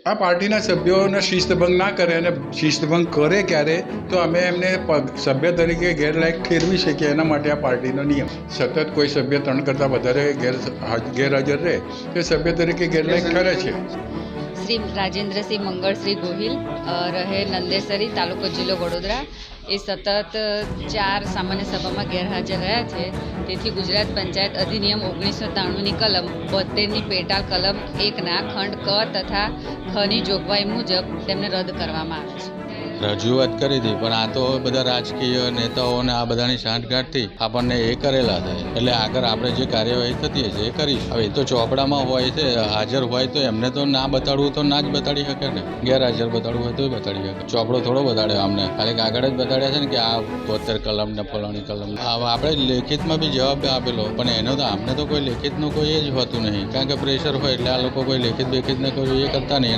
આ પાર્ટીના સભ્યોને શિસ્તભંગ ના કરે અને શિસ્તભંગ કરે ક્યારે તો અમે એમને સભ્ય તરીકે ગેરલાયક ઠેરવી શકીએ. એના માટે આ પાર્ટીનો નિયમ સતત કોઈ સભ્ય 3 કરતાં વધારે ગેરહાજર રહે તે સભ્ય તરીકે ગેરલાયક ઠરે છે. શ્રી રાજેન્દ્રસિંહ મંગળશ્રી ગોહિલ રહે નંદેસરી, તાલુકો જિલ્લો વડોદરા, એ સતત 4 સામાન્ય સભામાં ગેરહાજર રહ્યા છે. તેથી ગુજરાત પંચાયત અધિનિયમ 1993ની કલમ 72ની પેટાળ કલમ 1ના ખંડ ક તથા ખની જોગવાઈ મુજબ તેમને રદ કરવામાં આવે છે. રજૂઆત કરી હતી, પણ આ તો બધા રાજકીય નેતાઓને આ બધાની સાંઠગાંઠથી આપણને એ કરેલા છે. એટલે આગળ આપણે જે કાર્યવાહી થતી હશે એ કરીશ. હવે એ તો ચોપડામાં હોય છે, હાજર હોય તો એમને તો ના બતાડવું તો ના જ બતાડી શકે ને, ગેરહાજર બતાડવું હોય તો બતાડી શકે. ચોપડો થોડો બતાડ્યો અમને, ખાલી આગળ જ બતાડ્યા છે ને કે આ 72 કલમ ને ફલાણી કલમ. આપણે લેખિતમાં બી જવાબ આપેલો, પણ એનો તો અમને તો કોઈ લેખિતનું કોઈ એ જ હોતું નહીં, કારણ કે પ્રેશર હોય એટલે આ લોકો કોઈ લેખિત ને કોઈ એ કરતા નહીં.